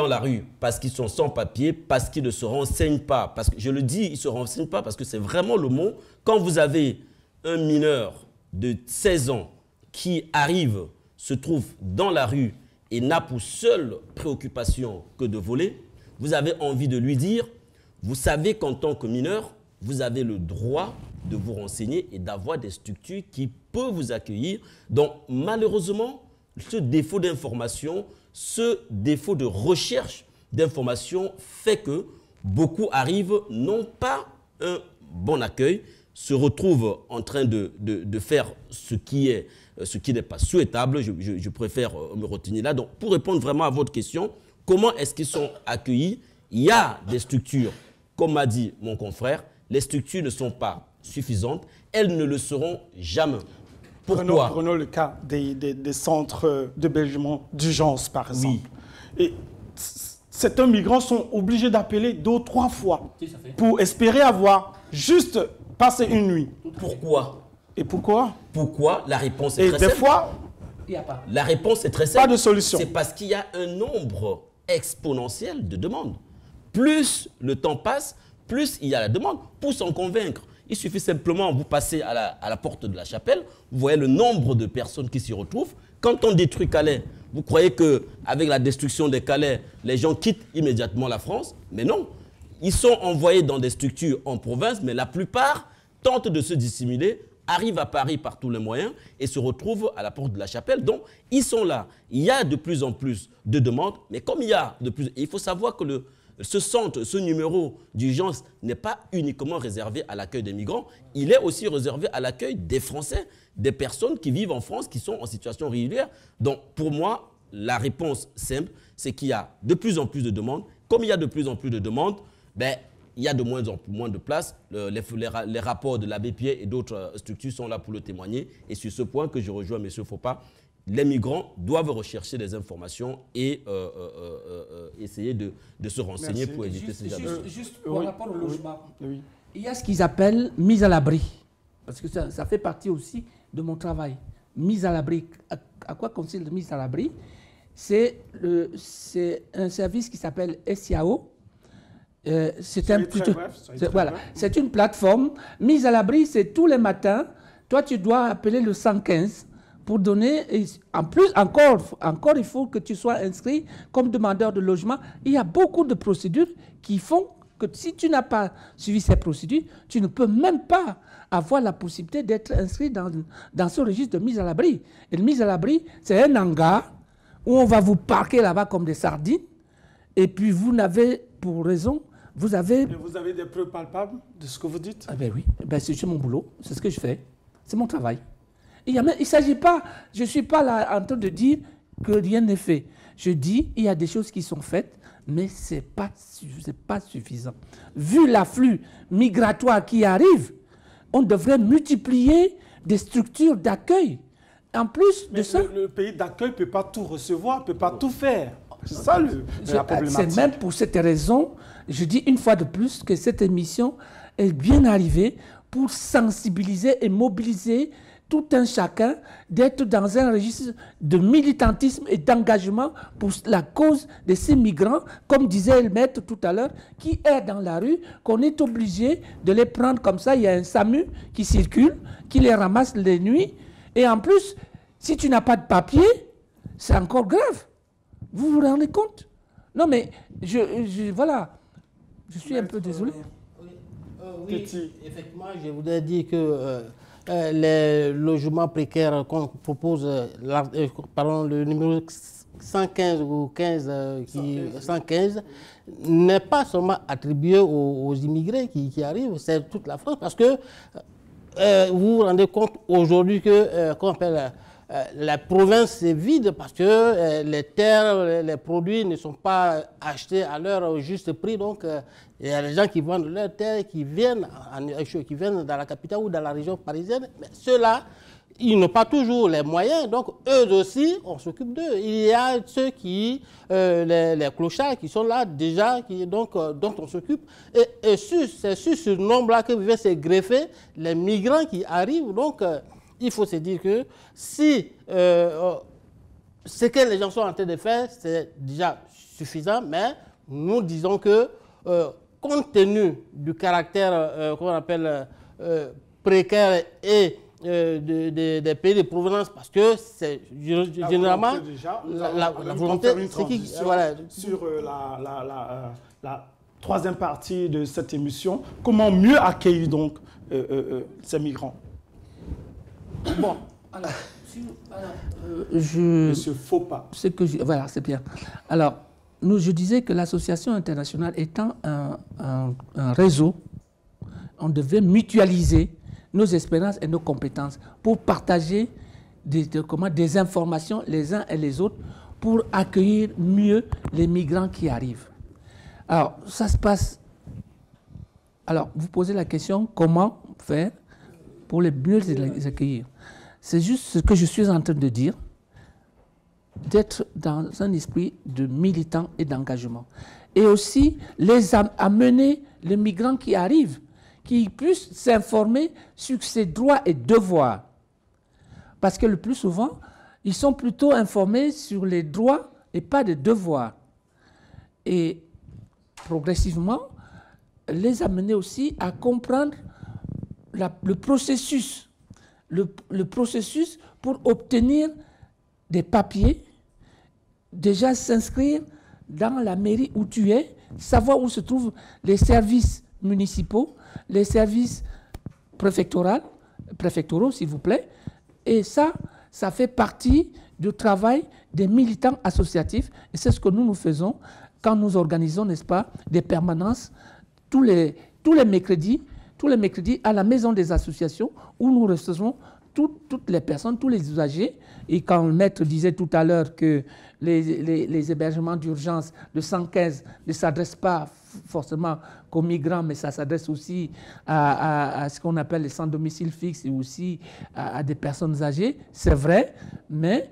la rue parce qu'ils sont sans papier, parce qu'ils ne se renseignent pas. Parce que, je le dis, ils ne se renseignent pas parce que c'est vraiment le mot. Quand vous avez un mineur de 16 ans qui arrive, se trouve dans la rue et n'a pour seule préoccupation que de voler, vous avez envie de lui dire, vous savez qu'en tant que mineur, vous avez le droit de vous renseigner et d'avoir des structures qui peuvent vous accueillir. Donc malheureusement, ce défaut d'information, ce défaut de recherche d'information fait que beaucoup arrivent, non pas un bon accueil, se retrouvent en train de faire ce qui n'est pas souhaitable. Je préfère me retenir là. Donc, pour répondre vraiment à votre question, comment est-ce qu'ils sont accueillis? Il y a des structures, comme m'a dit mon confrère, les structures ne sont pas suffisantes, elles ne le seront jamais. Pourquoi? Prenons le cas des centres d'hébergement d'urgence, par exemple. Oui. Et certains migrants sont obligés d'appeler 2 ou 3 fois pour espérer avoir juste passer une nuit. Pourquoi? Et pourquoi? Pourquoi? La réponse est Et très des simple. fois, Il n'y a pas. La réponse est très simple. Pas de solution. C'est parce qu'il y a un nombre exponentiel de demandes. Plus le temps passe, plus il y a la demande. Pour s'en convaincre, il suffit simplement, vous passez à la porte de la chapelle, vous voyez le nombre de personnes qui s'y retrouvent. Quand on détruit Calais, vous croyez qu'avec la destruction des Calais, les gens quittent immédiatement la France? Mais non. Ils sont envoyés dans des structures en province, mais la plupart tentent de se dissimuler, arrivent à Paris par tous les moyens et se retrouvent à la porte de la chapelle. Donc, ils sont là. Il y a de plus en plus de demandes, mais comme il y a de plus... Il faut savoir que ce centre, ce numéro d'urgence n'est pas uniquement réservé à l'accueil des migrants, il est aussi réservé à l'accueil des Français, des personnes qui vivent en France, qui sont en situation régulière. Donc, pour moi, la réponse simple, c'est qu'il y a de plus en plus de demandes. Comme il y a de plus en plus de demandes, ben, il y a de moins en moins de place. Les rapports de l'Abbé Pierre et d'autres structures sont là pour le témoigner. Et sur ce point que je rejoins M. Fopa, les migrants doivent rechercher des informations et essayer de se renseigner. Merci. Pour éviter ces genres de... Juste par rapport au logement, il y a ce qu'ils appellent mise à l'abri. Parce que ça fait partie aussi de mon travail. Mise à l'abri. À quoi consiste la mise à l'abri? C'est un service qui s'appelle SIAO. C'est une plateforme. Mise à l'abri, c'est tous les matins. Toi, tu dois appeler le 115 pour donner. En plus, encore, il faut que tu sois inscrit comme demandeur de logement. Il y a beaucoup de procédures qui font que si tu n'as pas suivi ces procédures, tu ne peux même pas avoir la possibilité d'être inscrit dans ce registre de mise à l'abri. Et la mise à l'abri, c'est un hangar où on va vous parquer là-bas comme des sardines. Et puis, vous n'avez pour raison... Vous avez des preuves palpables de ce que vous dites? Ah ben oui, c'est mon boulot, c'est ce que je fais, c'est mon travail. Il ne s'agit pas, je ne suis pas là en train de dire que rien n'est fait. Je dis, il y a des choses qui sont faites, mais ce n'est pas suffisant. Vu l'afflux migratoire qui arrive, on devrait multiplier des structures d'accueil. En plus de ça... Le pays d'accueil ne peut pas tout recevoir, ne peut pas tout faire. C'est ça la problématique. C'est même pour cette raison, je dis une fois de plus que cette émission est bien arrivée pour sensibiliser et mobiliser tout un chacun d'être dans un registre de militantisme et d'engagement pour la cause de ces migrants, comme disait le maître tout à l'heure, qui est dans la rue, qu'on est obligé de les prendre comme ça. Il y a un SAMU qui circule, qui les ramasse les nuits. Et en plus, si tu n'as pas de papier, c'est encore grave. Vous vous rendez compte? Non, mais voilà, je suis un peu désolé. Oui, effectivement, je voudrais dire que les logements précaires qu'on propose, le numéro 115 ou 115 n'est pas seulement attribué aux immigrés qui arrivent, c'est toute la France, parce que vous vous rendez compte aujourd'hui que, qu'on appelle... la province est vide parce que les terres, les produits ne sont pas achetés à leur juste prix. Donc, il y a des gens qui vendent leurs terres, qui viennent dans la capitale ou dans la région parisienne. Mais ceux-là, ils n'ont pas toujours les moyens. Donc, eux aussi, on s'occupe d'eux. Il y a ceux qui, les clochards qui sont là déjà, dont on s'occupe. Et c'est sur ce nombre-là que viennent se greffer les migrants qui arrivent. Donc, il faut se dire que si ce que les gens sont en train de faire, c'est déjà suffisant, mais nous disons que compte tenu du caractère qu'on appelle précaire et des pays de provenance, parce que c'est généralement la volonté, c'est qui... Voilà. Sur la troisième partie de cette émission, comment mieux accueillir donc ces migrants? Bon, alors, Monsieur Fopa. Voilà, c'est bien. Alors, je disais que l'association internationale étant un réseau, on devait mutualiser nos expériences et nos compétences pour partager des informations les uns et les autres pour accueillir mieux les migrants qui arrivent. Alors, ça se passe... Alors, vous posez la question, comment faire pour mieux les accueillir? C'est juste ce que je suis en train de dire, d'être dans un esprit de militant et d'engagement. Et aussi, amener les migrants qui arrivent, qu'ils puissent s'informer sur ses droits et devoirs. Parce que le plus souvent, ils sont plutôt informés sur les droits et pas des devoirs. Et progressivement, les amener aussi à comprendre le processus. Le processus pour obtenir des papiers, déjà s'inscrire dans la mairie où tu es, savoir où se trouvent les services municipaux, les services préfectoraux, s'il vous plaît. Et ça fait partie du travail des militants associatifs. Et c'est ce que nous faisons quand nous organisons, n'est-ce pas, des permanences tous les mercredis à la maison des associations où nous recevons toutes les personnes, tous les usagers. Et quand le maître disait tout à l'heure que les hébergements d'urgence, le 115, ne s'adressent pas forcément qu'aux migrants, mais ça s'adresse aussi à ce qu'on appelle les sans domicile fixe et aussi à des personnes âgées. C'est vrai, mais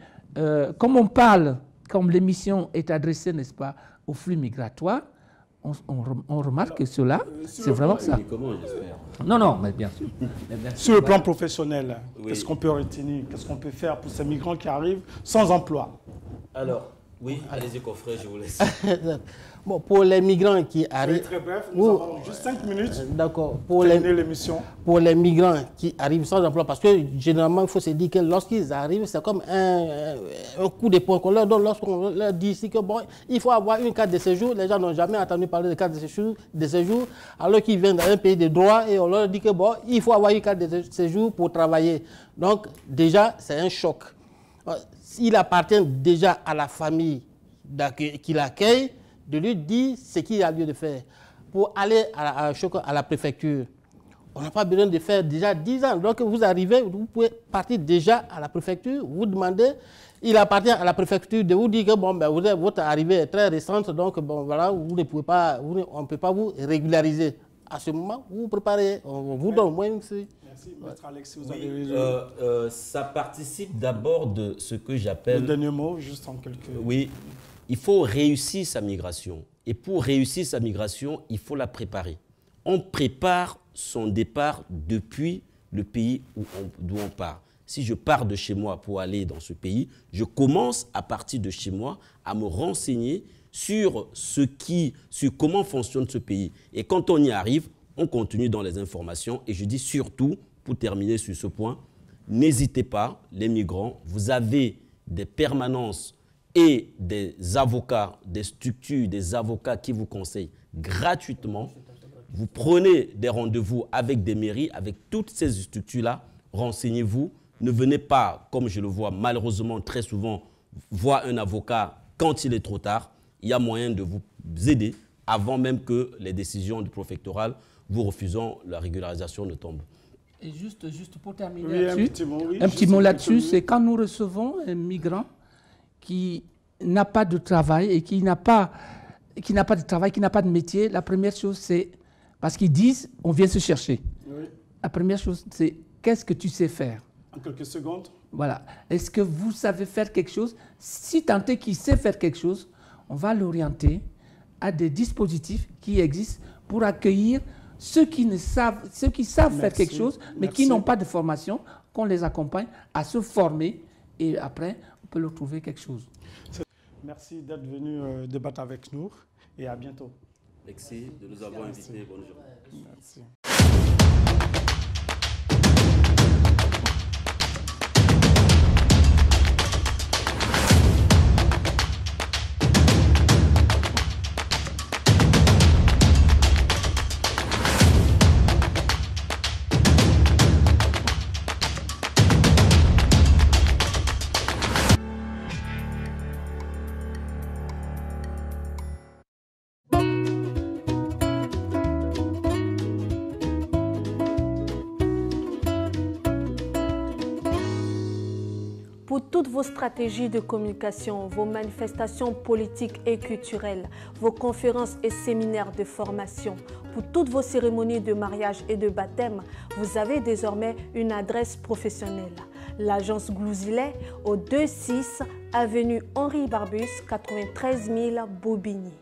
comme on parle, comme l'émission est adressée, n'est-ce pas, au flux migratoire, on remarque que cela, c'est vraiment ça. Non, mais bien sûr. Sur le plan professionnel, qu'est-ce qu'on peut retenir? Qu'est-ce qu'on peut faire pour ces migrants qui arrivent sans emploi? Alors, oui, allez-y, confrère, je vous laisse. Bon, pour les migrants qui arrivent... Très bref, nous avons juste 5 minutes d'accord. Pour terminer l'émission. Pour les migrants qui arrivent sans emploi, parce que généralement, il faut se dire que lorsqu'ils arrivent, c'est comme un coup de poing qu'on leur donne lorsqu'on leur dit ici que bon, il faut avoir une carte de séjour. Les gens n'ont jamais entendu parler de carte de séjour, alors qu'ils viennent dans un pays de droit et on leur dit que bon, il faut avoir une carte de séjour pour travailler. Donc, déjà, c'est un choc. Il appartient déjà à la famille qui l'accueille de lui dire ce qu'il a lieu de faire. Pour aller à la préfecture, on n'a pas besoin de faire déjà 10 ans. Donc vous arrivez, vous pouvez partir déjà à la préfecture, vous demandez, il appartient à la préfecture de vous dire que bon, ben, votre arrivée est très récente, donc bon, voilà, on ne peut pas vous régulariser. À ce moment, vous préparez, on vous donne au moins une... Merci, Maître Alexis, vous avez ça participe d'abord de ce que j'appelle... Le dernier mot, juste en quelques... Oui. Il faut réussir sa migration. Et pour réussir sa migration, il faut la préparer. On prépare son départ depuis le pays d'où on part. Si je pars de chez moi pour aller dans ce pays, je commence à partir de chez moi à me renseigner sur comment fonctionne ce pays. Et quand on y arrive, on continue dans les informations. Et je dis surtout, pour terminer sur ce point, n'hésitez pas, les migrants, vous avez des permanences et des avocats, des structures, des avocats qui vous conseillent gratuitement. Vous prenez des rendez-vous avec des mairies, avec toutes ces structures-là, renseignez-vous. Ne venez pas, comme je le vois malheureusement très souvent, voir un avocat quand il est trop tard. Il y a moyen de vous aider avant même que les décisions du préfectoral vous refusant la régularisation ne tombent. Et juste pour terminer oui, là-dessus, un petit mot là-dessus, c'est quand nous recevons un migrant qui n'a pas de travail et qui n'a pas de travail, qui n'a pas de métier, la première chose, c'est, parce qu'ils disent, on vient se chercher. Oui. La première chose, c'est, qu'est-ce que tu sais faire? En quelques secondes. Voilà. Est-ce que vous savez faire quelque chose? Si tant est qu'il sait faire quelque chose, on va l'orienter à des dispositifs qui existent pour accueillir ceux qui savent faire quelque chose, mais qui n'ont pas de formation, qu'on les accompagne à se former et après, on peut leur trouver quelque chose. Merci d'être venu débattre avec nous et à bientôt. Merci de nous avoir invités. Bonne journée. Merci. Pour toutes vos stratégies de communication, vos manifestations politiques et culturelles, vos conférences et séminaires de formation, pour toutes vos cérémonies de mariage et de baptême, vous avez désormais une adresse professionnelle. L'agence Glouzilet au 26 avenue Henri Barbus, 93 000 Bobigny.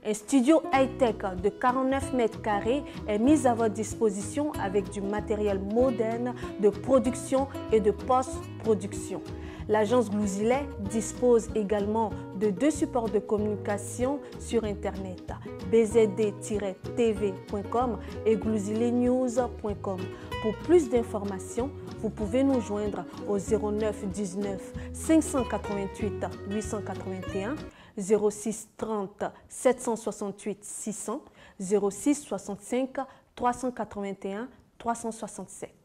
Un studio high-tech de 49 mètres carrés est mis à votre disposition avec du matériel moderne de production et de post-production. L'agence Glouzilet dispose également de 2 supports de communication sur Internet, bzd-tv.com et glouziletnews.com. Pour plus d'informations, vous pouvez nous joindre au 09 19 588 881, 06 30 768 600, 06 65 381 367.